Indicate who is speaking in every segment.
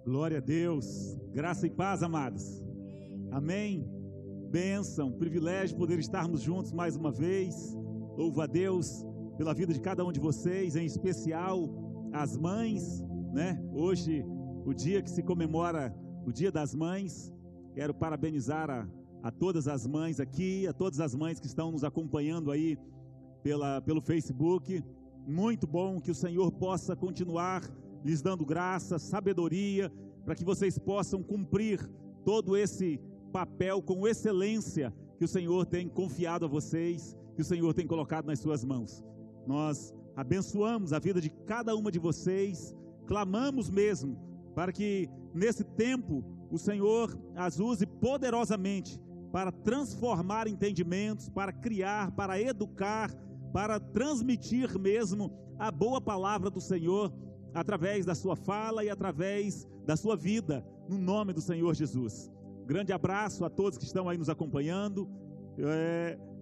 Speaker 1: Glória a Deus, graça e paz, amados. Amém. Bênção, privilégio poder estarmos juntos mais uma vez. Louvo a Deus pela vida de cada um de vocês, em especial as mães, né? Hoje, o dia que se comemora o Dia das Mães. Quero parabenizar a todas as mães aqui, a todas as mães que estão nos acompanhando aí pelo Facebook. Muito bom que o Senhor possa continuar lhes dando graça, sabedoria, para que vocês possam cumprir todo esse papel com excelência que o Senhor tem confiado a vocês, que o Senhor tem colocado nas suas mãos. Nós abençoamos a vida de cada uma de vocês, clamamos mesmo para que nesse tempo o Senhor as use poderosamente para transformar entendimentos, para criar, para educar, para transmitir mesmo a boa palavra do Senhor, através da sua fala e através da sua vida, no nome do Senhor Jesus. Grande abraço a todos que estão aí nos acompanhando.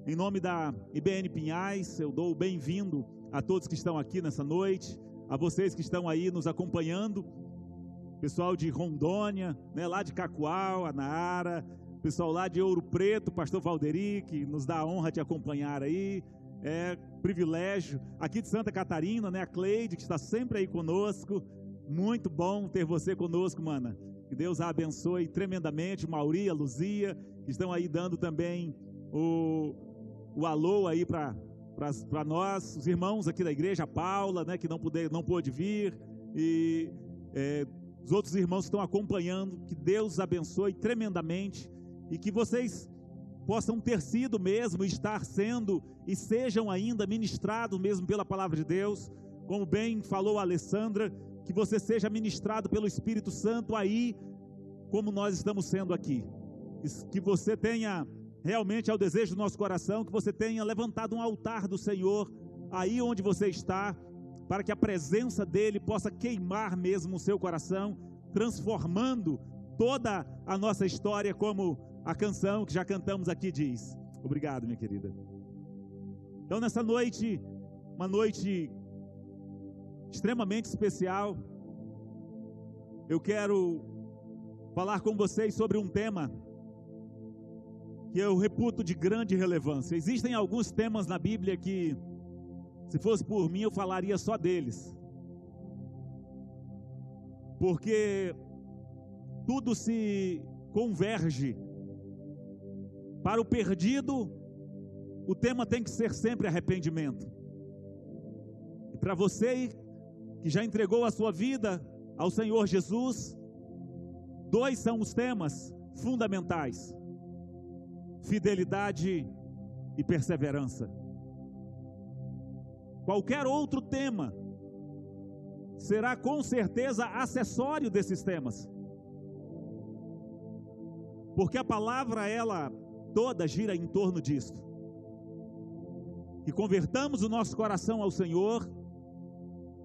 Speaker 1: Em nome da IBN Pinhais, eu dou o bem-vindo a todos que estão aqui nessa noite, a vocês que estão aí nos acompanhando, pessoal de Rondônia, né, lá de Cacoal, a Nara, pessoal lá de Ouro Preto, pastor Valderi, que nos dá a honra de acompanhar aí. É privilégio, aqui de Santa Catarina, né, a Cleide, que está sempre aí conosco. Muito bom ter você conosco, mana. Que Deus a abençoe tremendamente. Mauri, a Luzia, que estão aí dando também o alô aí para nós, os irmãos aqui da igreja, a Paula, né, que não pôde vir, e os outros irmãos que estão acompanhando. Que Deus abençoe tremendamente e que vocês possam ter sido mesmo, estar sendo e sejam ainda ministrados mesmo pela palavra de Deus, como bem falou a Alessandra, que você seja ministrado pelo Espírito Santo aí, como nós estamos sendo aqui, que você tenha realmente, é o desejo do nosso coração, que você tenha levantado um altar do Senhor, aí onde você está, para que a presença dEle possa queimar mesmo o seu coração, transformando toda a nossa história, como a canção que já cantamos aqui diz. Obrigado, minha querida. Então, nessa noite, uma noite extremamente especial, eu quero falar com vocês sobre um tema que eu reputo de grande relevância. Existem alguns temas na Bíblia que, se fosse por mim, eu falaria só deles, porque tudo se converge. Para o perdido, o tema tem que ser sempre arrependimento. E para você que já entregou a sua vida ao Senhor Jesus, dois são os temas fundamentais: fidelidade e perseverança. Qualquer outro tema será com certeza acessório desses temas, porque a palavra, ela toda gira em torno disso. Que convertamos o nosso coração ao Senhor,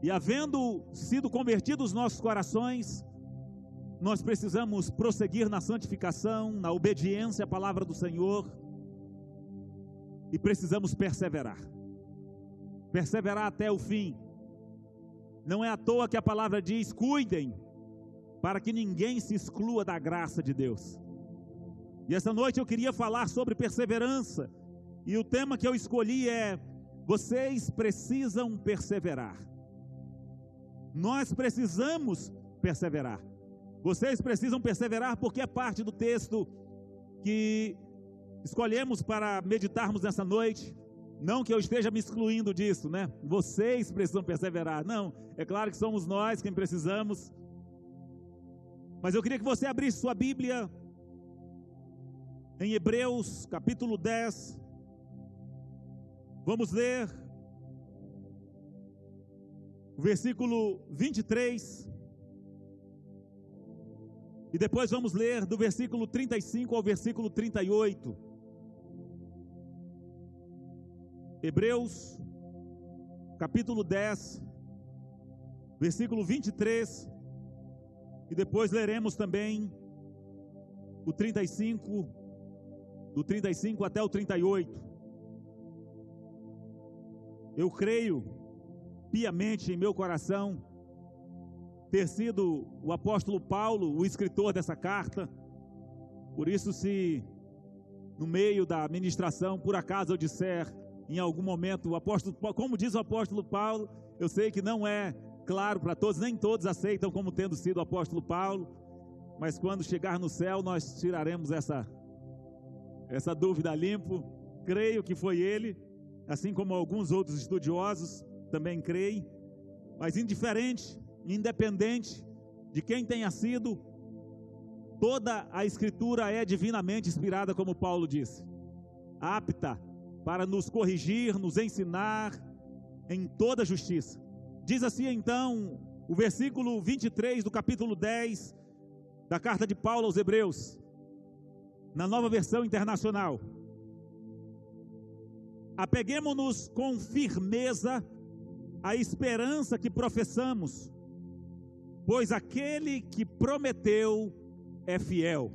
Speaker 1: e havendo sido convertidos os nossos corações, nós precisamos prosseguir na santificação, na obediência à palavra do Senhor, e precisamos perseverar até o fim. Não é à toa que a palavra diz: cuidem, para que ninguém se exclua da graça de Deus. E essa noite eu queria falar sobre perseverança, e o tema que eu escolhi é: vocês precisam perseverar. Nós precisamos perseverar. Vocês precisam perseverar, porque é parte do texto que escolhemos para meditarmos nessa noite. Não que eu esteja me excluindo disso, né? Vocês precisam perseverar. Não, é claro que somos nós quem precisamos. Mas eu queria que você abrisse sua Bíblia em Hebreus capítulo 10, vamos ler o versículo 23, e depois vamos ler do versículo 35 ao versículo 38. Hebreus capítulo 10, versículo 23, e depois leremos também o 35, do 35 até o 38. Eu creio piamente em meu coração ter sido o apóstolo Paulo o escritor dessa carta. Por isso, se no meio da ministração, por acaso eu disser em algum momento, o apóstolo, como diz o apóstolo Paulo, eu sei que não é claro para todos, nem todos aceitam como tendo sido o apóstolo Paulo, mas quando chegar no céu nós tiraremos essa dúvida limpo. Creio que foi ele, assim como alguns outros estudiosos também creem, mas independente de quem tenha sido, toda a Escritura é divinamente inspirada, como Paulo disse, apta para nos corrigir, nos ensinar em toda justiça. Diz assim então o versículo 23 do capítulo 10 da carta de Paulo aos Hebreus, na Nova Versão Internacional: apeguemo-nos com firmeza à esperança que professamos, pois aquele que prometeu é fiel.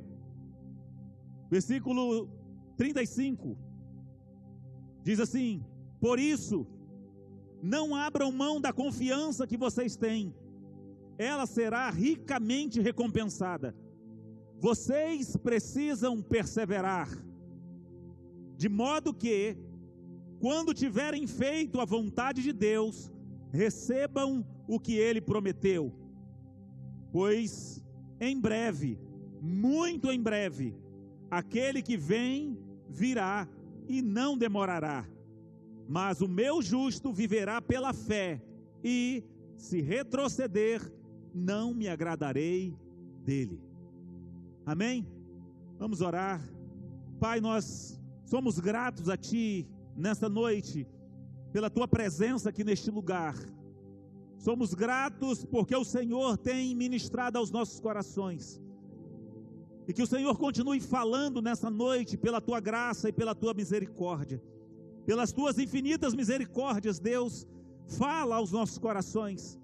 Speaker 1: Versículo 35 diz assim: por isso, não abram mão da confiança que vocês têm, ela será ricamente recompensada. Vocês precisam perseverar, de modo que, quando tiverem feito a vontade de Deus, recebam o que Ele prometeu. Pois em breve, muito em breve, aquele que vem virá e não demorará. Mas o meu justo viverá pela fé, e se retroceder, não me agradarei dele. Amém? Vamos orar. Pai, nós somos gratos a Ti nesta noite, pela Tua presença aqui neste lugar. Somos gratos porque o Senhor tem ministrado aos nossos corações, e que o Senhor continue falando nessa noite, pela Tua graça e pela Tua misericórdia. Pelas Tuas infinitas misericórdias, Deus, fala aos nossos corações.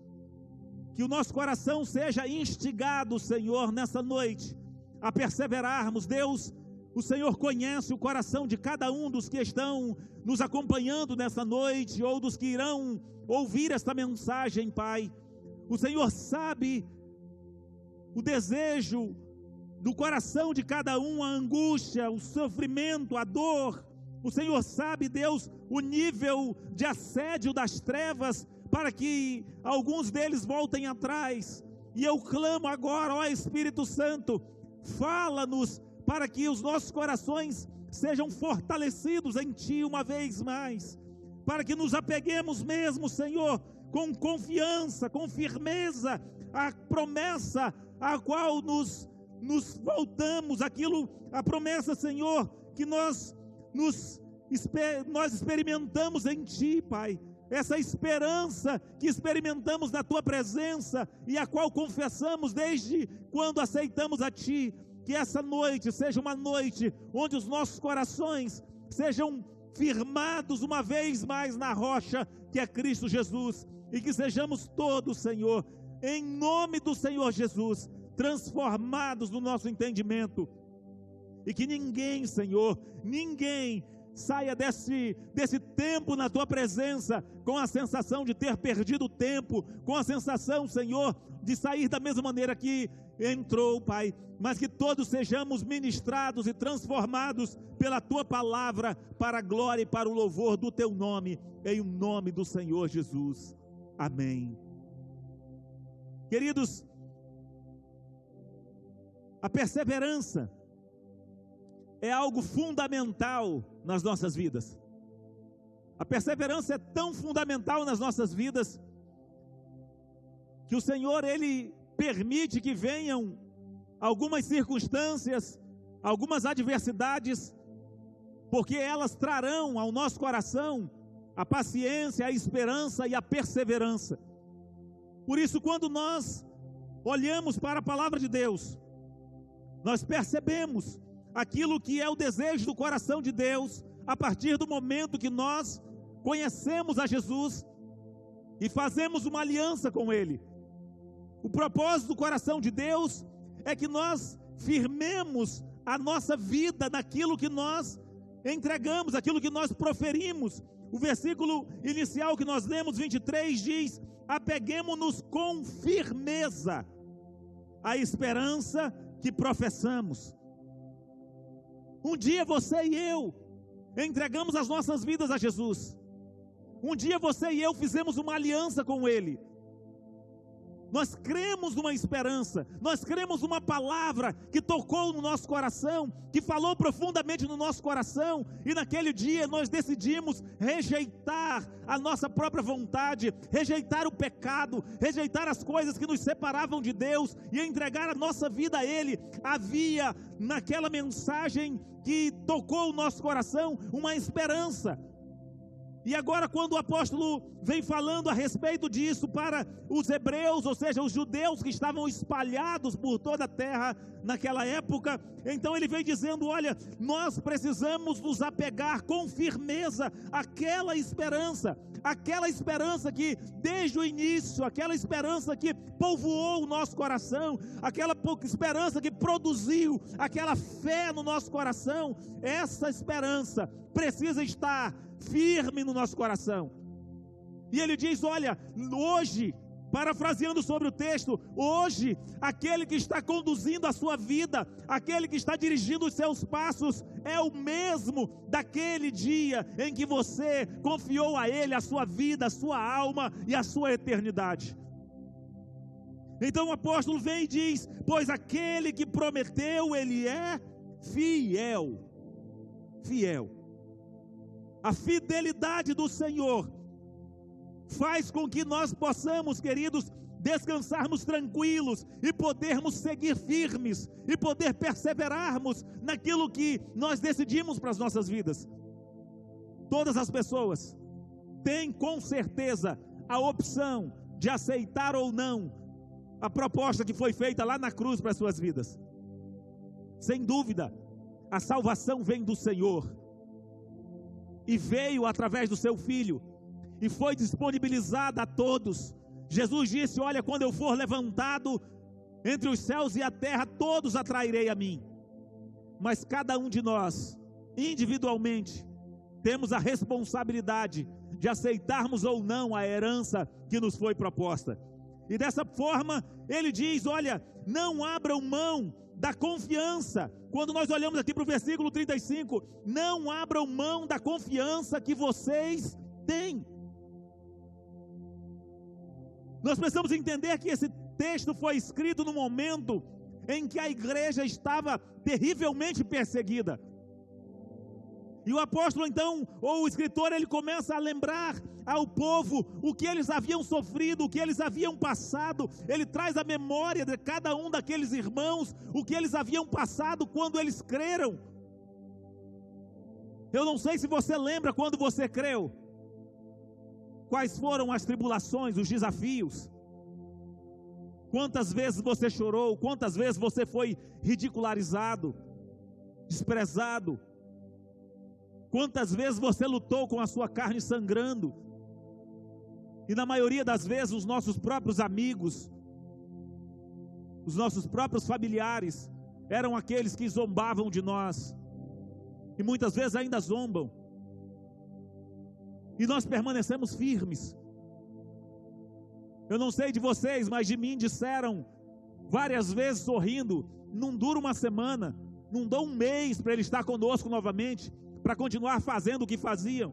Speaker 1: Que o nosso coração seja instigado, Senhor, nessa noite, a perseverarmos. Deus, o Senhor conhece o coração de cada um dos que estão nos acompanhando nessa noite, ou dos que irão ouvir esta mensagem, Pai. O Senhor sabe o desejo do coração de cada um, a angústia, o sofrimento, a dor. O Senhor sabe, Deus, o nível de assédio das trevas, para que alguns deles voltem atrás. E eu clamo agora, ó Espírito Santo, fala-nos para que os nossos corações sejam fortalecidos em Ti uma vez mais, para que nos apeguemos mesmo, Senhor, com confiança, com firmeza, à promessa a qual nos voltamos, a promessa, Senhor, que nós experimentamos em Ti, Pai. Essa esperança que experimentamos na Tua presença e a qual confessamos desde quando aceitamos a Ti. Que essa noite seja uma noite onde os nossos corações sejam firmados uma vez mais na rocha que é Cristo Jesus, e que sejamos todos, Senhor, em nome do Senhor Jesus, transformados no nosso entendimento, e que ninguém, Senhor, ninguém saia desse tempo na Tua presença com a sensação de ter perdido o tempo, com a sensação, Senhor, de sair da mesma maneira que entrou, Pai, mas que todos sejamos ministrados e transformados pela Tua palavra, para a glória e para o louvor do Teu nome, em o nome do Senhor Jesus. Amém. Queridos, a perseverança é algo fundamental nas nossas vidas. A perseverança é tão fundamental nas nossas vidas, que o Senhor, Ele permite que venham algumas circunstâncias, algumas adversidades, porque elas trarão ao nosso coração a paciência, a esperança e a perseverança. Por isso, quando nós olhamos para a palavra de Deus, nós percebemos aquilo que é o desejo do coração de Deus, a partir do momento que nós conhecemos a Jesus e fazemos uma aliança com Ele. O propósito do coração de Deus é que nós firmemos a nossa vida naquilo que nós entregamos, aquilo que nós proferimos. O versículo inicial que nós lemos, 23, diz: apeguemo-nos com firmeza à esperança que professamos. Um dia você e eu entregamos as nossas vidas a Jesus. Um dia você e eu fizemos uma aliança com Ele. Nós cremos numa esperança, nós cremos numa palavra que tocou no nosso coração, que falou profundamente no nosso coração, e naquele dia nós decidimos rejeitar a nossa própria vontade, rejeitar o pecado, rejeitar as coisas que nos separavam de Deus e entregar a nossa vida a Ele. Havia naquela mensagem que tocou o nosso coração uma esperança. E agora, quando o apóstolo vem falando a respeito disso para os hebreus, ou seja, os judeus que estavam espalhados por toda a terra naquela época, então ele vem dizendo: olha, nós precisamos nos apegar com firmeza àquela esperança que desde o início, aquela esperança que povoou o nosso coração, aquela esperança que produziu aquela fé no nosso coração. Essa esperança precisa estar firme no nosso coração. E ele diz: olha, hoje, parafraseando sobre o texto, hoje, aquele que está conduzindo a sua vida, aquele que está dirigindo os seus passos, é o mesmo daquele dia em que você confiou a Ele a sua vida, a sua alma e a sua eternidade. Então o apóstolo vem e diz: pois aquele que prometeu, Ele é fiel. A fidelidade do Senhor faz com que nós possamos, queridos, descansarmos tranquilos e podermos seguir firmes e poder perseverarmos naquilo que nós decidimos para as nossas vidas. Todas as pessoas têm com certeza a opção de aceitar ou não a proposta que foi feita lá na cruz para as suas vidas. Sem dúvida, a salvação vem do Senhor e veio através do seu Filho e foi disponibilizada a todos. Jesus disse: olha, quando eu for levantado entre os céus e a terra, todos atrairei a mim. Mas cada um de nós, individualmente, temos a responsabilidade de aceitarmos ou não a herança que nos foi proposta. E dessa forma, ele diz: olha, não abram mão da confiança. Quando nós olhamos aqui para o versículo 35, não abram mão da confiança que vocês têm. Nós precisamos entender que esse texto foi escrito no momento em que a igreja estava terrivelmente perseguida. E o apóstolo então, ou o escritor, ele começa a lembrar ao povo o que eles haviam sofrido, o que eles haviam passado. Ele traz a memória de cada um daqueles irmãos, o que eles haviam passado quando eles creram. Eu não sei se você lembra quando você creu. Quais foram as tribulações, os desafios? Quantas vezes você chorou? Quantas vezes você foi ridicularizado, desprezado? Quantas vezes você lutou com a sua carne sangrando? E na maioria das vezes os nossos próprios amigos, os nossos próprios familiares eram aqueles que zombavam de nós. E muitas vezes ainda zombam. E nós permanecemos firmes. Eu não sei de vocês, mas de mim disseram várias vezes sorrindo: não dura uma semana, não dá um mês para ele estar conosco novamente, para continuar fazendo o que faziam.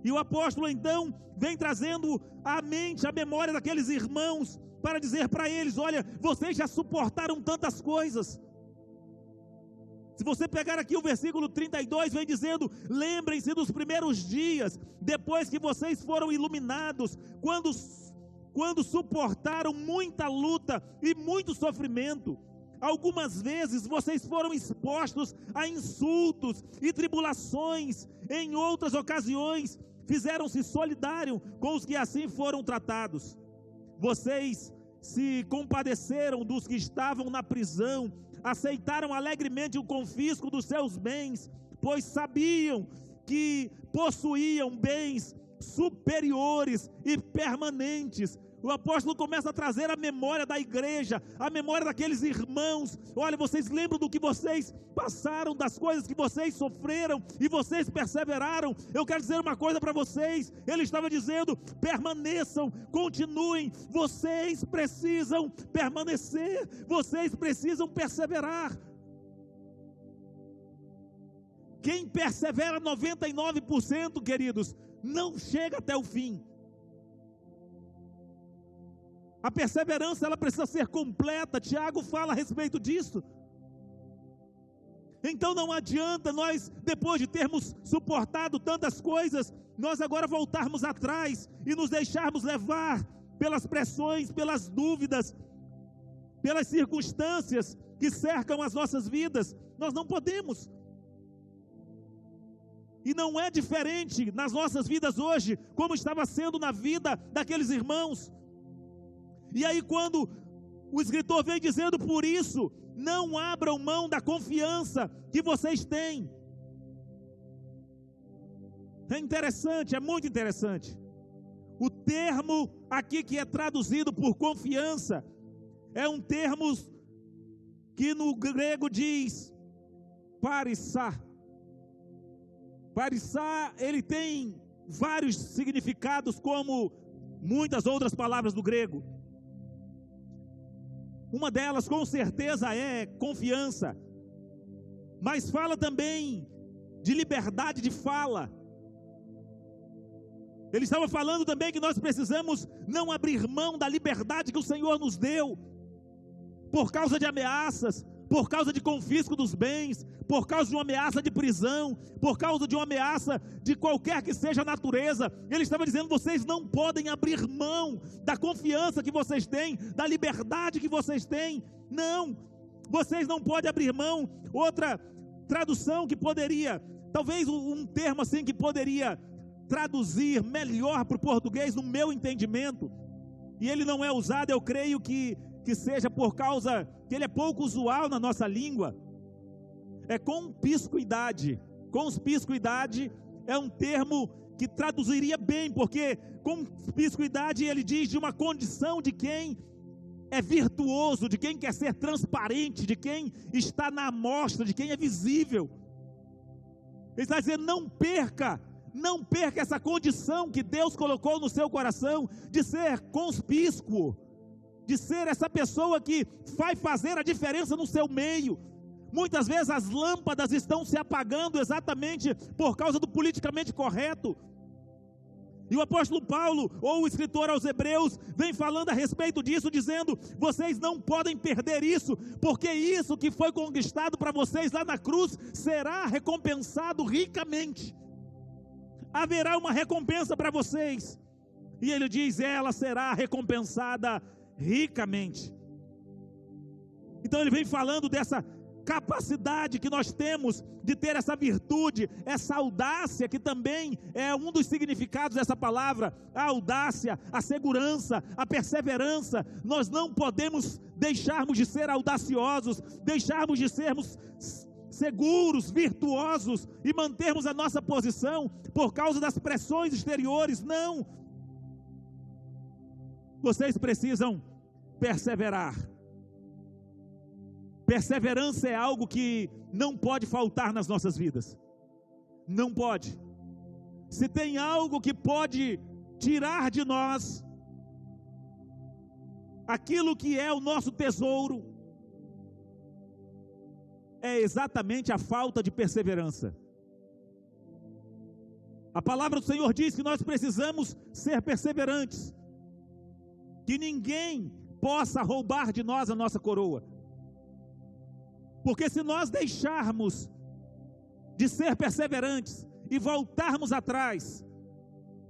Speaker 1: E o apóstolo então vem trazendo à mente, à memória daqueles irmãos, para dizer para eles: olha, vocês já suportaram tantas coisas. Se você pegar aqui o versículo 32, vem dizendo: lembrem-se dos primeiros dias, depois que vocês foram iluminados, quando suportaram muita luta e muito sofrimento. Algumas vezes vocês foram expostos a insultos e tribulações. Em outras ocasiões, fizeram-se solidários com os que assim foram tratados. Vocês se compadeceram dos que estavam na prisão, aceitaram alegremente o confisco dos seus bens, pois sabiam que possuíam bens superiores e permanentes. O apóstolo começa a trazer a memória da igreja, a memória daqueles irmãos. Olha, vocês lembram do que vocês passaram, das coisas que vocês sofreram e vocês perseveraram. Eu quero dizer uma coisa para vocês. Ele estava dizendo: permaneçam, continuem. Vocês precisam permanecer, vocês precisam perseverar. Quem persevera 99%, queridos, não chega até o fim. A perseverança, ela precisa ser completa. Tiago fala a respeito disso. Então não adianta nós, depois de termos suportado tantas coisas, nós agora voltarmos atrás e nos deixarmos levar pelas pressões, pelas dúvidas, pelas circunstâncias que cercam as nossas vidas. Nós não podemos. E não é diferente nas nossas vidas hoje, como estava sendo na vida daqueles irmãos. E aí quando o escritor vem dizendo: por isso, não abram mão da confiança que vocês têm. É interessante, é muito interessante. O termo aqui que é traduzido por confiança, é um termo que no grego diz parissá. Parissá, ele tem vários significados, como muitas outras palavras do grego. Uma delas, com certeza, é confiança, mas fala também de liberdade de fala. Ele estava falando também que nós precisamos não abrir mão da liberdade que o Senhor nos deu, por causa de ameaças, por causa de confisco dos bens, por causa de uma ameaça de prisão, por causa de uma ameaça de qualquer que seja a natureza. Ele estava dizendo: vocês não podem abrir mão da confiança que vocês têm, da liberdade que vocês têm. Não, vocês não podem abrir mão. Outra tradução que poderia, talvez um termo assim que poderia traduzir melhor para o português, no meu entendimento, e ele não é usado, eu creio que seja por causa que ele é pouco usual na nossa língua, é conpiscuidade. Conpiscuidade é um termo que traduziria bem, porque conpiscuidade, ele diz de uma condição de quem é virtuoso, de quem quer ser transparente, de quem está na amostra, de quem é visível. Ele está dizendo: não perca essa condição que Deus colocou no seu coração, de ser conspícuo, de ser essa pessoa que vai fazer a diferença no seu meio. Muitas vezes as lâmpadas estão se apagando exatamente por causa do politicamente correto. E o apóstolo Paulo, ou o escritor aos Hebreus, vem falando a respeito disso, dizendo: vocês não podem perder isso, porque isso que foi conquistado para vocês lá na cruz, será recompensado ricamente. Haverá uma recompensa para vocês. E ele diz: ela será recompensada ricamente. Então ele vem falando dessa capacidade que nós temos de ter essa virtude, essa audácia, que também é um dos significados dessa palavra, a audácia, a segurança, a perseverança. Nós não podemos deixarmos de ser audaciosos, deixarmos de sermos seguros, virtuosos e mantermos a nossa posição por causa das pressões exteriores. Não, vocês precisam perseverar. Perseverança é algo que não pode faltar nas nossas vidas. Não pode. Se tem algo que pode tirar de nós aquilo que é o nosso tesouro, é exatamente a falta de perseverança. A palavra do Senhor diz que nós precisamos ser perseverantes, que ninguém possa roubar de nós a nossa coroa. Porque se nós deixarmos de ser perseverantes e voltarmos atrás,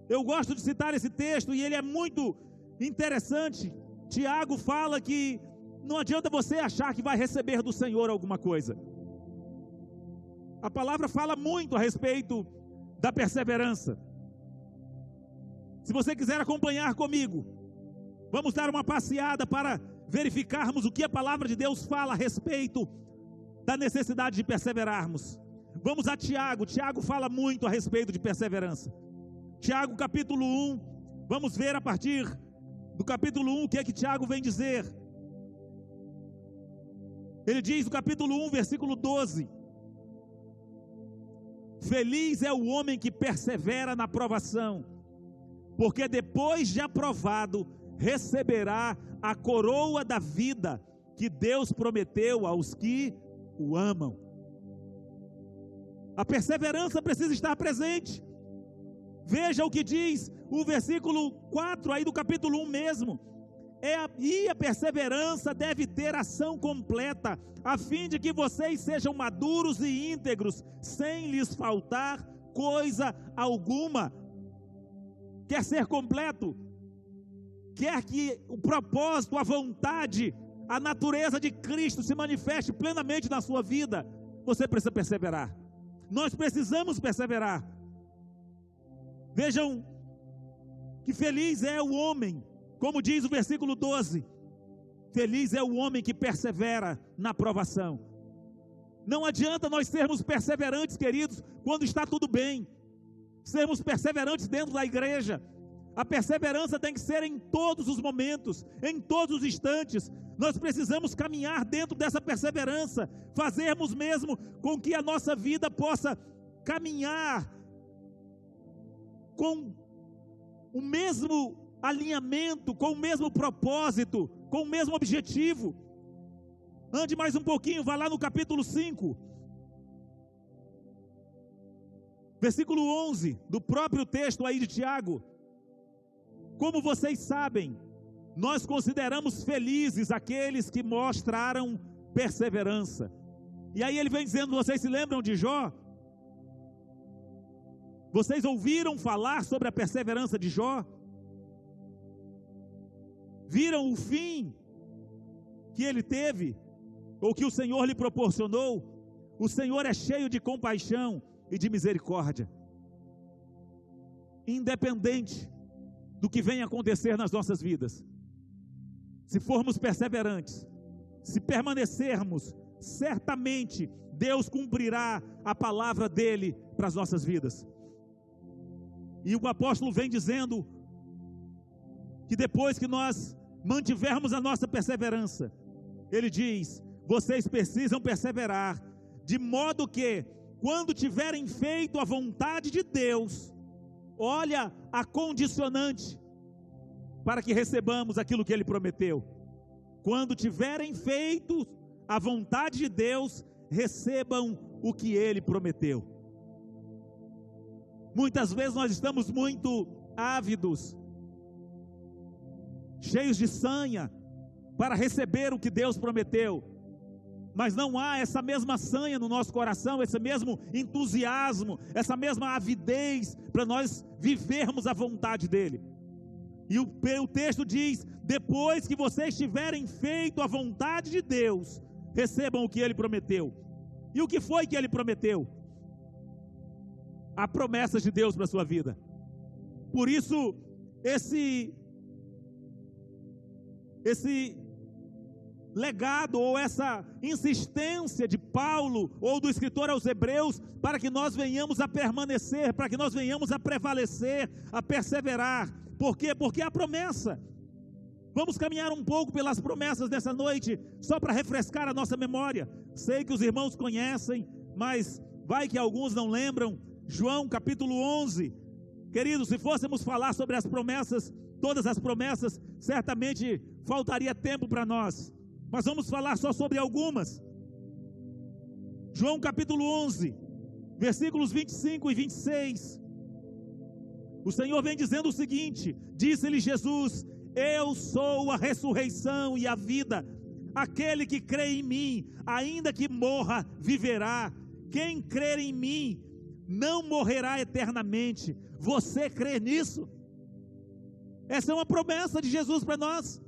Speaker 1: eu gosto de citar esse texto e ele é muito interessante. Tiago fala que não adianta você achar que vai receber do Senhor alguma coisa. A palavra fala muito a respeito da perseverança. Se você quiser acompanhar comigo, vamos dar uma passeada para verificarmos o que a palavra de Deus fala a respeito da necessidade de perseverarmos. Vamos a Tiago. Tiago fala muito a respeito de perseverança. Tiago capítulo 1, vamos ver a partir do capítulo 1, o que é que Tiago vem dizer? Ele diz no capítulo 1, versículo 12: feliz é o homem que persevera na provação, porque depois de aprovado, receberá a coroa da vida que Deus prometeu aos que o amam. A perseverança precisa estar presente. Veja o que diz o versículo 4 aí do capítulo 1 mesmo. E a perseverança deve ter ação completa, a fim de que vocês sejam maduros e íntegros, sem lhes faltar coisa alguma. Quer ser completo? Quer que o propósito, a vontade, a natureza de Cristo se manifeste plenamente na sua vida? Você precisa perseverar. Nós precisamos perseverar. Vejam que feliz é o homem, como diz o versículo 12, feliz é o homem que persevera na provação. Não adianta nós sermos perseverantes, queridos, quando está tudo bem, sermos perseverantes dentro da igreja. A perseverança tem que ser em todos os momentos, em todos os instantes. Nós precisamos caminhar dentro dessa perseverança, fazermos mesmo com que a nossa vida possa caminhar com o mesmo alinhamento, com o mesmo propósito, com o mesmo objetivo. Ande mais um pouquinho, vá lá no capítulo 5, versículo 11, do próprio texto aí de Tiago. Como vocês sabem, nós consideramos felizes aqueles que mostraram perseverança. E aí ele vem dizendo, vocês se lembram de Jó? Vocês ouviram falar sobre a perseverança de Jó? Viram o fim que ele teve, ou que o Senhor lhe proporcionou? O Senhor é cheio de compaixão e de misericórdia. Independente do que venha acontecer nas nossas vidas, se formos perseverantes, se permanecermos, certamente Deus cumprirá a palavra dele para as nossas vidas. E o apóstolo vem dizendo que depois que nós mantivermos a nossa perseverança, ele diz, vocês precisam perseverar, de modo que, quando tiverem feito a vontade de Deus, olha a condicionante, para que recebamos aquilo que ele prometeu. Quando tiverem feito a vontade de Deus, recebam o que ele prometeu. Muitas vezes nós estamos muito ávidos, cheios de sanha, para receber o que Deus prometeu, mas não há essa mesma sanha no nosso coração, esse mesmo entusiasmo, essa mesma avidez para nós vivermos a vontade dele. E o texto diz, depois que vocês tiverem feito a vontade de Deus, recebam o que ele prometeu. E o que foi que ele prometeu? A promessa de Deus para a sua vida. Por isso, esse legado, ou essa insistência de Paulo, ou do escritor aos Hebreus, para que nós venhamos a permanecer, para que nós venhamos a prevalecer, a perseverar. Por quê? Porque é a promessa. Vamos caminhar um pouco pelas promessas dessa noite, só para refrescar a nossa memória. Sei que os irmãos conhecem, mas vai que alguns não lembram. João capítulo 11, queridos, se fôssemos falar sobre as promessas, todas as promessas, certamente faltaria tempo para nós, mas vamos falar só sobre algumas. João capítulo 11, versículos 25 e 26, o Senhor vem dizendo o seguinte, disse-lhe Jesus, eu sou a ressurreição e a vida, aquele que crê em mim, ainda que morra, viverá, quem crer em mim, não morrerá eternamente. Você crê nisso? Essa é uma promessa de Jesus para nós.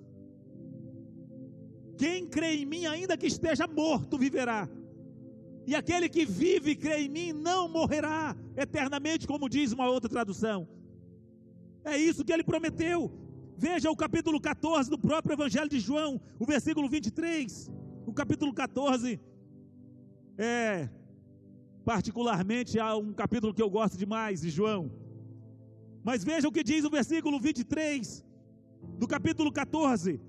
Speaker 1: Quem crê em mim, ainda que esteja morto, viverá. E aquele que vive e crê em mim, não morrerá eternamente, como diz uma outra tradução. É isso que ele prometeu. Veja o capítulo 14 do próprio Evangelho de João, o versículo 23. O capítulo 14 particularmente há um capítulo que eu gosto demais de João. Mas veja o que diz o versículo 23. No capítulo 14,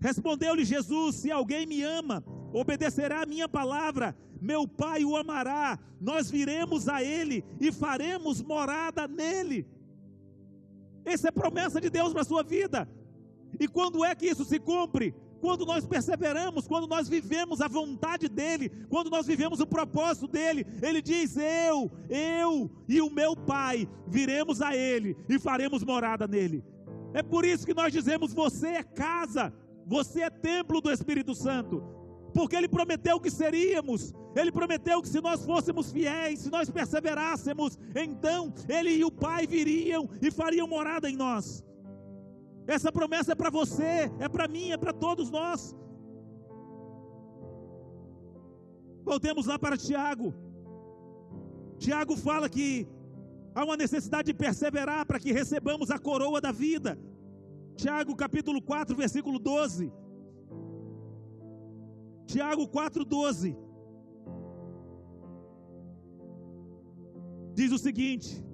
Speaker 1: respondeu-lhe Jesus: se alguém me ama, obedecerá a minha palavra, meu Pai o amará, nós viremos a ele e faremos morada nele. Essa é a promessa de Deus para a sua vida. E quando é que isso se cumpre? Quando nós perseveramos, quando nós vivemos a vontade dEle, quando nós vivemos o propósito dEle. Ele diz: eu e o meu Pai viremos a Ele e faremos morada nele. É por isso que nós dizemos: você é casa, você é templo do Espírito Santo, porque Ele prometeu que seríamos. Ele prometeu que se nós fôssemos fiéis, se nós perseverássemos, então Ele e o Pai viriam e fariam morada em nós. Essa promessa é para você, é para mim, é para todos nós. Voltemos lá para Tiago. Tiago fala que há uma necessidade de perseverar para que recebamos a coroa da vida. Tiago capítulo 4, versículo 12. Tiago 4:12 diz o seguinte: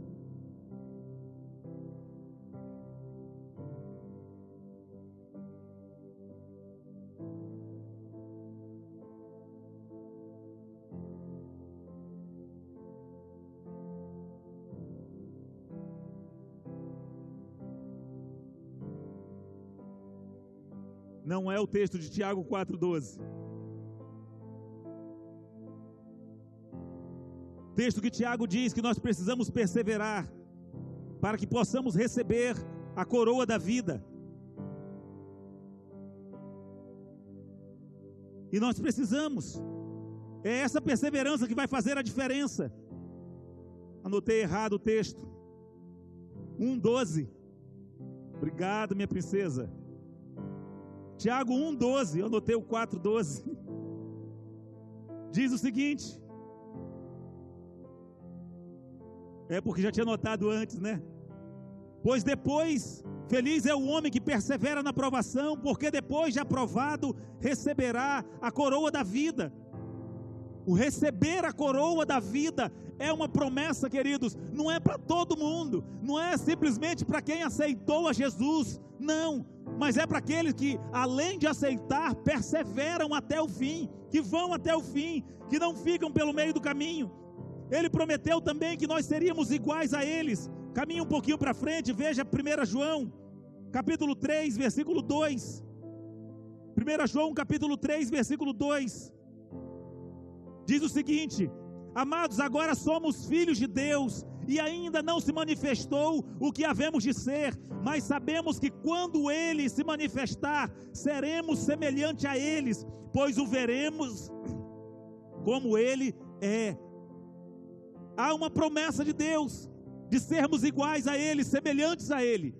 Speaker 1: não é o texto de Tiago 4:12. Texto que Tiago diz que nós precisamos perseverar para que possamos receber a coroa da vida. E nós precisamos. É essa perseverança que vai fazer a diferença. Anotei errado o texto. 1:12. Obrigado, minha princesa. Tiago 1:12, eu anotei o 4:12. Diz o seguinte. É porque já tinha notado antes, né? Pois depois, feliz é o homem que persevera na provação, porque depois de aprovado, receberá a coroa da vida. O receber a coroa da vida é uma promessa, queridos, não é para todo mundo, não é simplesmente para quem aceitou a Jesus, não, mas é para aqueles que, além de aceitar, perseveram até o fim, que vão até o fim, que não ficam pelo meio do caminho. Ele prometeu também que nós seríamos iguais a eles. Caminhe um pouquinho para frente, veja 1 João, capítulo 3, versículo 2. 1 João, capítulo 3, versículo 2. Diz o seguinte: amados, agora somos filhos de Deus, e ainda não se manifestou o que havemos de ser, mas sabemos que quando Ele se manifestar, seremos semelhante a eles, pois o veremos como Ele é. Há uma promessa de Deus, de sermos iguais a Ele, semelhantes a Ele.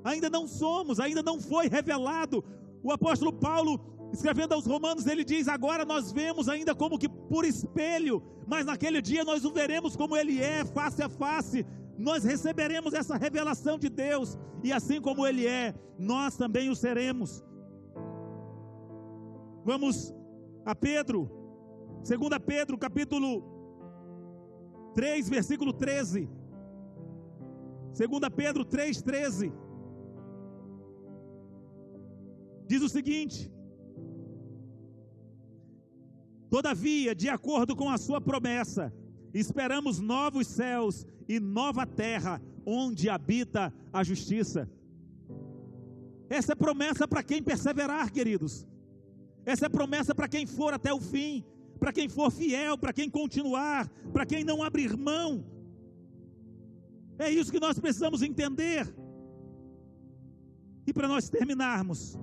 Speaker 1: Ainda não somos, ainda não foi revelado. O apóstolo Paulo, escrevendo aos Romanos, ele diz: agora nós vemos ainda como que por espelho, mas naquele dia nós o veremos como Ele é, face a face. Nós receberemos essa revelação de Deus, e assim como Ele é, nós também o seremos. Vamos a Pedro, 2 Pedro, capítulo 3, versículo 13. 2 Pedro 3:13. Diz o seguinte: todavia, de acordo com a sua promessa, esperamos novos céus e nova terra, onde habita a justiça. Essa é promessa para quem perseverar, queridos. Essa é promessa para quem for até o fim, para quem for fiel, para quem continuar, para quem não abrir mão. É isso que nós precisamos entender. E para nós terminarmos,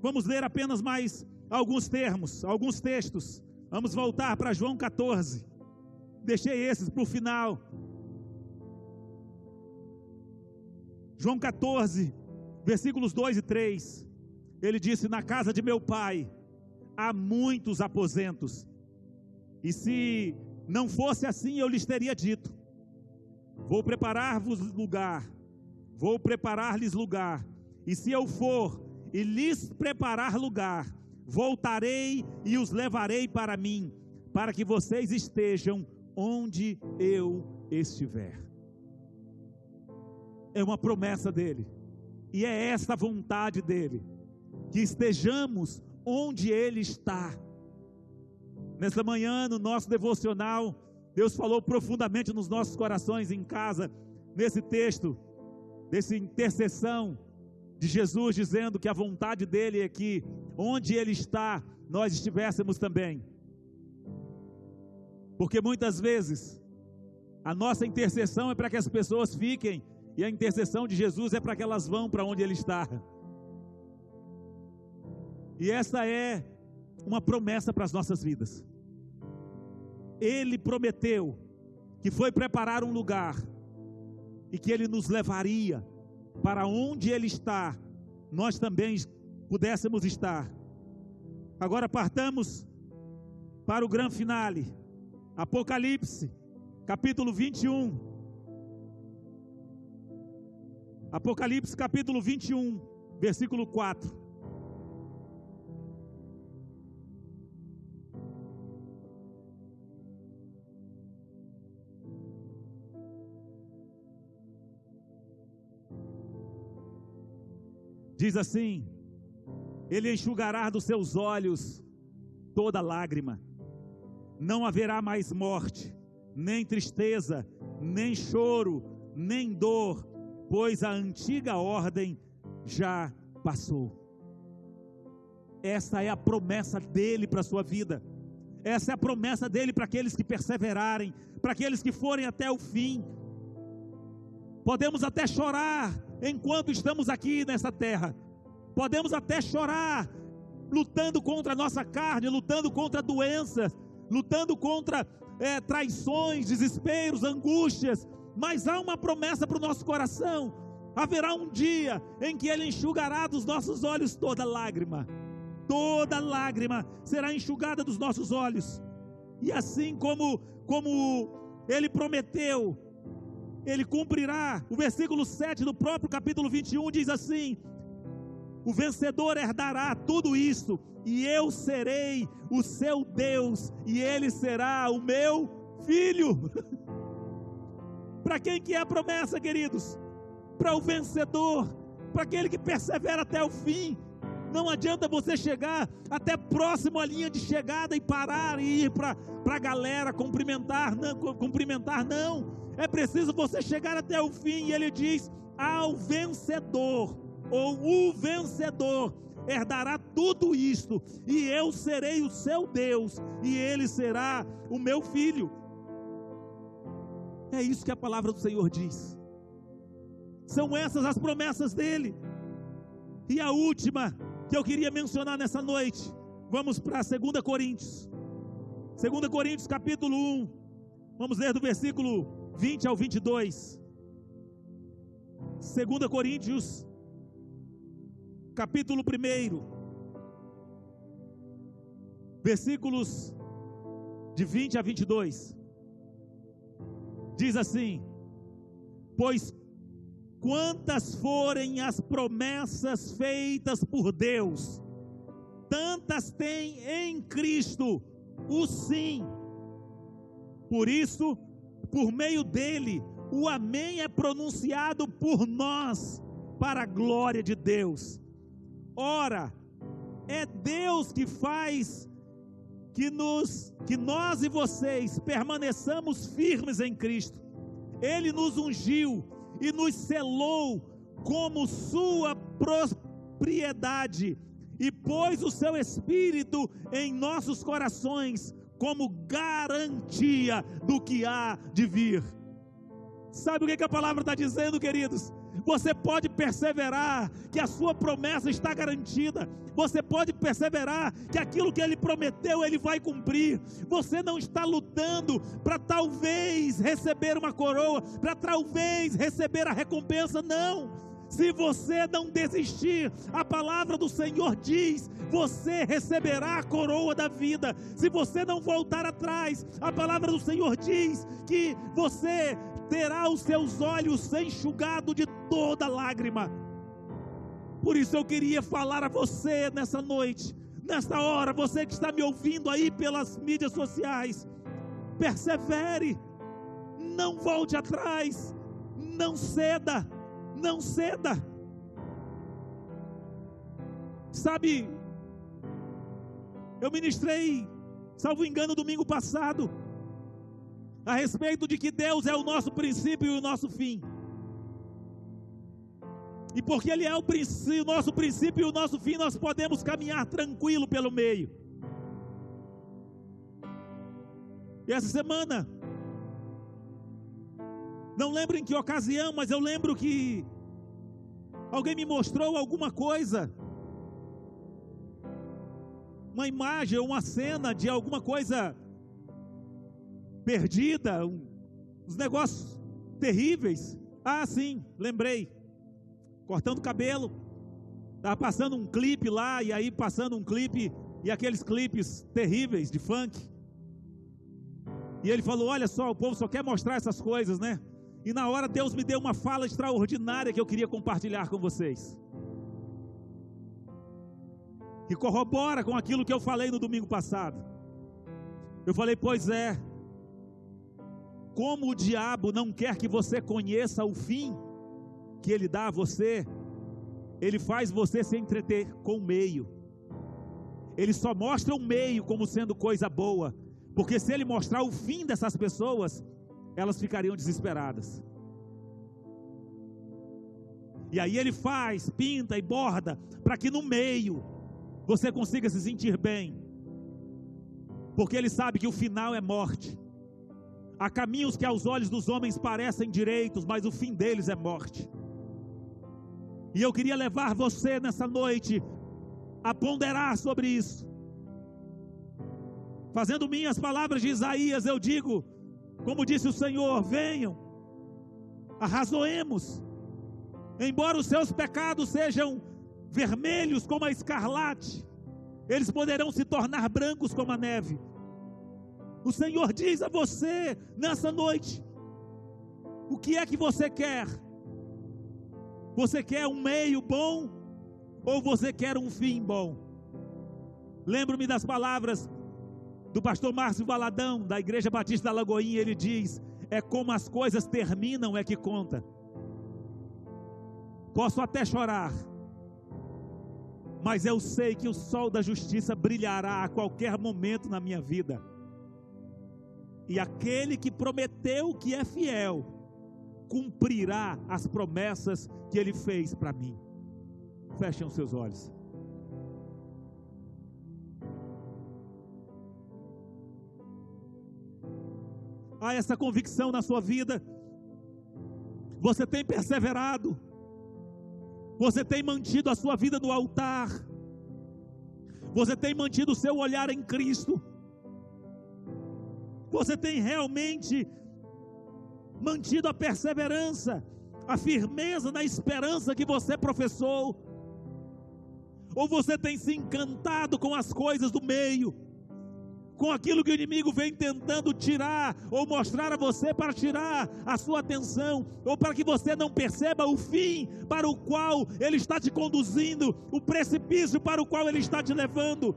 Speaker 1: vamos ler apenas mais alguns termos, alguns textos. Vamos voltar para João 14. Deixei esses para o final. João 14, versículos 2 e 3. Ele disse: na casa de meu pai há muitos aposentos, e se não fosse assim, eu lhes teria dito: vou preparar-vos lugar, vou preparar-lhes lugar, e se eu for e lhes preparar lugar, voltarei e os levarei para mim, para que vocês estejam onde eu estiver. é uma promessa dele, e é esta a vontade dele, que estejamos onde ele está. Nessa manhã, no nosso devocional, Deus falou profundamente nos nossos corações em casa, nesse texto, dessa intercessão de Jesus, dizendo que a vontade dele é que onde ele está, nós estivéssemos também. Porque muitas vezes, a nossa intercessão é para que as pessoas fiquem, e a intercessão de Jesus é para que elas vão para onde ele está. E essa é uma promessa para as nossas vidas. Ele prometeu que foi preparar um lugar, e que ele nos levaria para onde ele está, nós também pudéssemos estar. Agora partamos para o grande finale, Apocalipse, capítulo 21. Apocalipse, capítulo 21, versículo 4. Diz assim: ele enxugará dos seus olhos toda lágrima, não haverá mais morte, nem tristeza, nem choro, nem dor, pois a antiga ordem já passou. Essa é a promessa dele para a sua vida, essa é a promessa dele para aqueles que perseverarem, para aqueles que forem até o fim. Podemos até chorar enquanto estamos aqui nessa terra, podemos até chorar, lutando contra a nossa carne, lutando contra doenças, lutando contra traições, desesperos, angústias, mas há uma promessa para o nosso coração: haverá um dia em que ele enxugará dos nossos olhos toda lágrima será enxugada dos nossos olhos, e assim como ele prometeu, ele cumprirá. O versículo 7 do próprio capítulo 21 diz assim: o vencedor herdará tudo isso, e eu serei o seu Deus, e ele será o meu filho. Para quem que é a promessa, queridos? Para o vencedor, para aquele que persevera até o fim. Não adianta você chegar até próximo à linha de chegada e parar e ir para a galera cumprimentar, não. É preciso você chegar até o fim. E ele diz: ao vencedor, ou o vencedor, herdará tudo isto, e eu serei o seu Deus, e ele será o meu filho. É isso que a palavra do Senhor diz. São essas as promessas dele. E a última que eu queria mencionar nessa noite, vamos para 2 Coríntios. 2 Coríntios capítulo 1, vamos ler do versículo 20 ao 22. 2 Coríntios capítulo 1, versículos de 20 a 22, diz assim: pois quantas forem as promessas feitas por Deus, tantas tem em Cristo o sim. Por isso, por meio dele, o amém é pronunciado por nós, para a glória de Deus. Ora, é Deus que faz que nós e vocês permaneçamos firmes em Cristo. Ele nos ungiu e nos selou como sua propriedade, e pôs o seu Espírito em nossos corações, como garantia do que há de vir. Sabe o que a palavra está dizendo, queridos? Você pode perseverar, que a sua promessa está garantida. Você pode perseverar, que aquilo que ele prometeu, ele vai cumprir. Você não está lutando para talvez receber uma coroa, para talvez receber a recompensa, não. Se você não desistir, a palavra do Senhor diz: você receberá a coroa da vida. Se você não voltar atrás, a palavra do Senhor diz que você terá os seus olhos enxugados de toda lágrima. Por isso eu queria falar a você nessa noite, nesta hora, você que está me ouvindo aí pelas mídias sociais: persevere, não volte atrás, não ceda, Não ceda. Sabe, eu ministrei, salvo engano, domingo passado, a respeito de que Deus é o nosso princípio e o nosso fim. E porque Ele é o nosso princípio e o nosso fim, nós podemos caminhar tranquilo pelo meio. E essa semana, não lembro em que ocasião, mas eu lembro que alguém me mostrou alguma coisa, uma imagem ou uma cena de alguma coisa perdida, uns negócios terríveis. Ah, sim, lembrei. Cortando cabelo, estava passando um clipe lá, e aí passando um clipe, e aqueles clipes terríveis de funk. E ele falou: olha só, o povo só quer mostrar essas coisas, né? E na hora Deus me deu uma fala extraordinária que eu queria compartilhar com vocês, que corrobora com aquilo que eu falei no domingo passado. Eu falei: pois é, como o diabo não quer que você conheça o fim que ele dá a você, ele faz você se entreter com o meio. Ele só mostra o meio como sendo coisa boa, porque se ele mostrar o fim dessas pessoas, elas ficariam desesperadas. E aí ele faz, pinta e borda, para que no meio você consiga se sentir bem, porque ele sabe que o final é morte. Há caminhos que aos olhos dos homens parecem direitos, mas o fim deles é morte. E eu queria levar você nessa noite a ponderar sobre isso. Fazendo minhas palavras de Isaías, eu digo, como disse o Senhor: venham, arrazoemos. Embora os seus pecados sejam vermelhos como a escarlate, eles poderão se tornar brancos como a neve. O Senhor diz a você nessa noite: o que é que você quer? Você quer um meio bom ou você quer um fim bom? Lembro-me das palavras do pastor Márcio Valadão, da Igreja Batista da Lagoinha. Ele diz: é como as coisas terminam é que conta. Posso até chorar, mas eu sei que o sol da justiça brilhará a qualquer momento na minha vida. E aquele que prometeu que é fiel, cumprirá as promessas que Ele fez para mim. Fechem os seus olhos. Há essa convicção na sua vida. Você tem perseverado. Você tem mantido a sua vida no altar. Você tem mantido o seu olhar em Cristo. Você tem realmente mantido a perseverança, a firmeza na esperança que você professou? Ou você tem se encantado com as coisas do meio, com aquilo que o inimigo vem tentando tirar, ou mostrar a você para tirar a sua atenção, ou para que você não perceba o fim para o qual ele está te conduzindo, o precipício para o qual ele está te levando?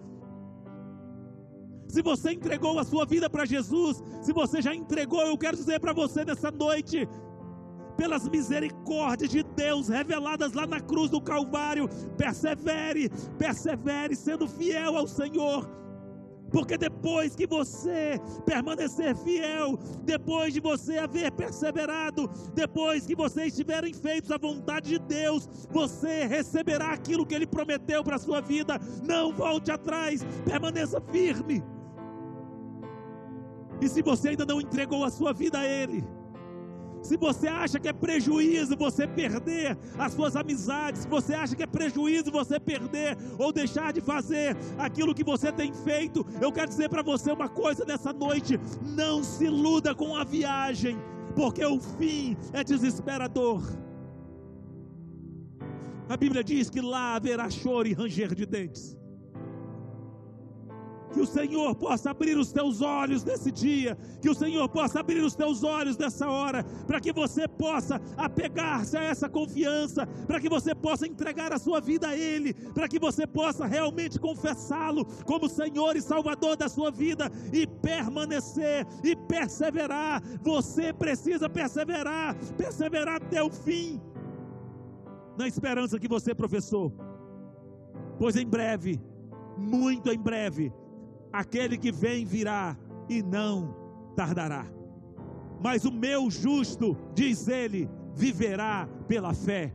Speaker 1: Se você entregou a sua vida para Jesus, se você já entregou, eu quero dizer para você nessa noite, pelas misericórdias de Deus reveladas lá na cruz do Calvário, persevere, persevere sendo fiel ao Senhor, porque depois que você permanecer fiel, depois de você haver perseverado, depois que vocês estiverem feitos à vontade de Deus, você receberá aquilo que Ele prometeu para a sua vida. Não volte atrás, permaneça firme. E se você ainda não entregou a sua vida a Ele, se você acha que é prejuízo você perder as suas amizades, se você acha que é prejuízo você perder ou deixar de fazer aquilo que você tem feito, eu quero dizer para você uma coisa nessa noite: não se iluda com a viagem, porque o fim é desesperador. A Bíblia diz que lá haverá choro e ranger de dentes. Que o Senhor possa abrir os teus olhos nesse dia, que o Senhor possa abrir os teus olhos nessa hora, para que você possa apegar-se a essa confiança, para que você possa entregar a sua vida a Ele, para que você possa realmente confessá-lo como Senhor e Salvador da sua vida, e permanecer e perseverar. Você precisa perseverar, perseverar até o fim. na esperança que você professou. Pois em breve, muito em breve, aquele que vem virá e não tardará. Mas o meu justo, diz ele, viverá pela fé.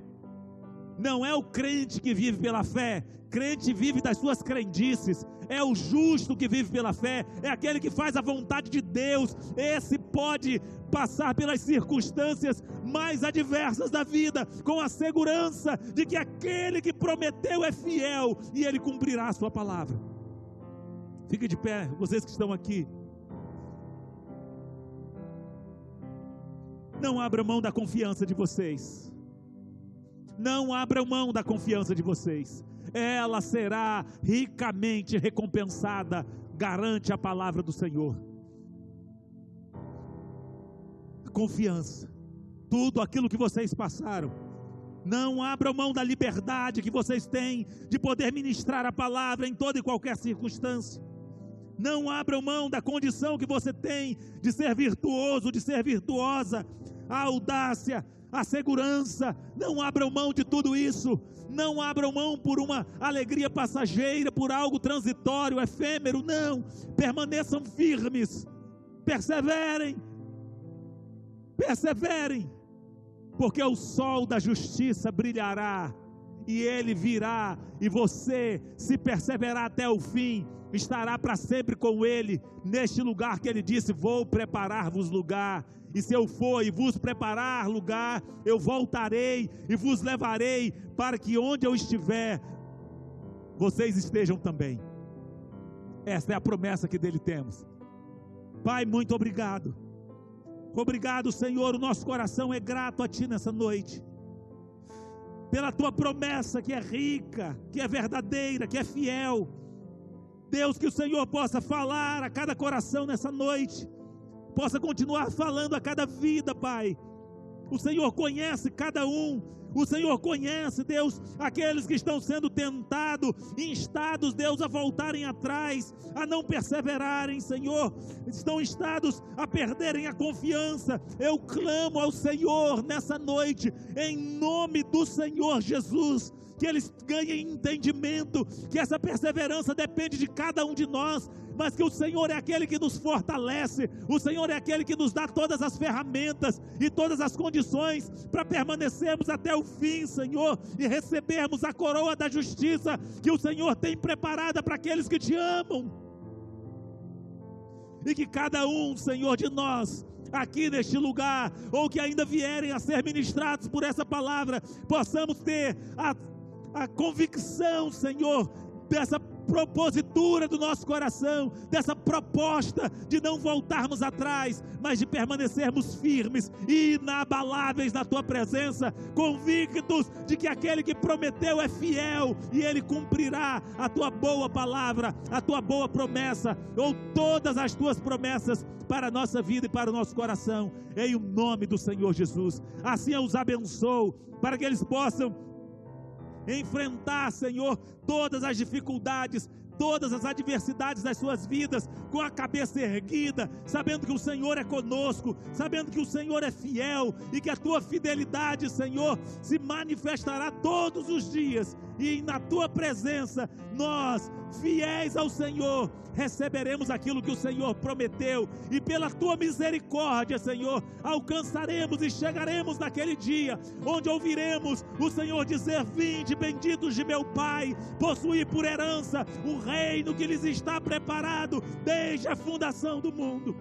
Speaker 1: Não é o crente que vive pela fé, crente vive das suas crendices. É o justo que vive pela fé, é aquele que faz a vontade de Deus. Esse pode passar pelas circunstâncias mais adversas da vida, com a segurança de que aquele que prometeu é fiel e ele cumprirá a sua palavra. Fique de pé, vocês que estão aqui. Não abra mão da confiança de vocês. Não abra mão da confiança de vocês. Ela será ricamente recompensada, garante a palavra do Senhor. Confiança. Tudo aquilo que vocês passaram. Não abram mão da liberdade que vocês têm de poder ministrar a palavra em toda e qualquer circunstância. Não abram mão da condição que você tem de ser virtuoso, de ser virtuosa. A audácia, a segurança, não abram mão de tudo isso. Não abram mão por uma alegria passageira, por algo transitório, efêmero, não. Permaneçam firmes, perseverem, porque o sol da justiça brilhará, e ele virá, e você, se perseverar até o fim, estará para sempre com ele, neste lugar que ele disse: vou preparar-vos lugar. E se eu for e vos preparar lugar, eu voltarei e vos levarei, para que onde eu estiver, vocês estejam também. Esta é a promessa que dele temos. Pai, muito obrigado. Obrigado, Senhor, o nosso coração é grato a Ti nessa noite, pela Tua promessa que é rica, que é verdadeira, que é fiel. Deus, que o Senhor possa falar a cada coração nessa noite, possa continuar falando a cada vida, Pai. O Senhor conhece cada um. O Senhor conhece, Deus, aqueles que estão sendo tentados, instados, Deus, a voltarem atrás, a não perseverarem, Senhor. Estão instados a perderem a confiança. Eu clamo ao Senhor nessa noite, em nome do Senhor Jesus, que eles ganhem entendimento, que essa perseverança depende de cada um de nós, mas que o Senhor é aquele que nos fortalece, o Senhor é aquele que nos dá todas as ferramentas e todas as condições para permanecermos até o fim, Senhor, e recebermos a coroa da justiça que o Senhor tem preparada para aqueles que Te amam. E que cada um, Senhor, de nós, aqui neste lugar, ou que ainda vierem a ser ministrados por essa palavra, possamos ter a convicção, Senhor, dessa propositura do nosso coração, dessa proposta de não voltarmos atrás, mas de permanecermos firmes e inabaláveis na Tua presença, convictos de que aquele que prometeu é fiel e Ele cumprirá a Tua boa palavra, a Tua boa promessa, ou todas as Tuas promessas para a nossa vida e para o nosso coração, em o nome do Senhor Jesus. Assim eu os abençoo, para que eles possam enfrentar, Senhor, todas as dificuldades, todas as adversidades das suas vidas, com a cabeça erguida, sabendo que o Senhor é conosco, sabendo que o Senhor é fiel, e que a Tua fidelidade, Senhor, se manifestará todos os dias, e na Tua presença, nós, fiéis ao Senhor, receberemos aquilo que o Senhor prometeu, e pela Tua misericórdia, Senhor, alcançaremos e chegaremos naquele dia, onde ouviremos o Senhor dizer: vinde, benditos de meu Pai, possuir por herança o reino que lhes está preparado desde a fundação do mundo,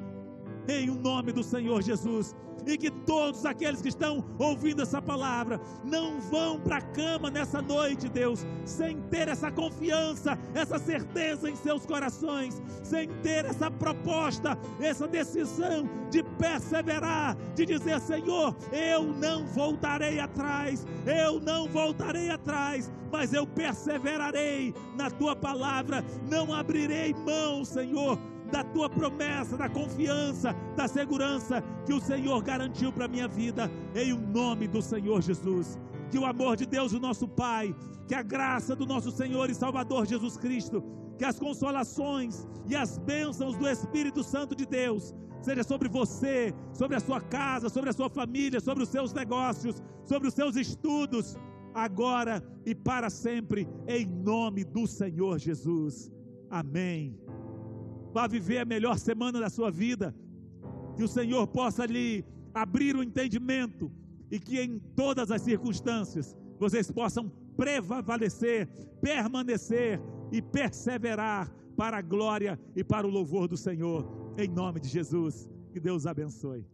Speaker 1: em o nome do Senhor Jesus. E que todos aqueles que estão ouvindo essa palavra não vão para a cama nessa noite, Deus, sem ter essa confiança, essa certeza em seus corações, sem ter essa proposta, essa decisão de perseverar, de dizer: Senhor, eu não voltarei atrás, mas eu perseverarei na Tua palavra, não abrirei mão, Senhor, da Tua promessa, da confiança, da segurança que o Senhor garantiu para a minha vida, em o nome do Senhor Jesus. Que o amor de Deus, o nosso Pai, que a graça do nosso Senhor e Salvador Jesus Cristo, que as consolações e as bênçãos do Espírito Santo de Deus seja sobre você, sobre a sua casa, sobre a sua família, sobre os seus negócios, sobre os seus estudos, agora e para sempre, em nome do Senhor Jesus. Amém. Vá viver a melhor semana da sua vida, que o Senhor possa lhe abrir o entendimento e que em todas as circunstâncias vocês possam prevalecer, permanecer e perseverar para a glória e para o louvor do Senhor, em nome de Jesus. Que Deus abençoe.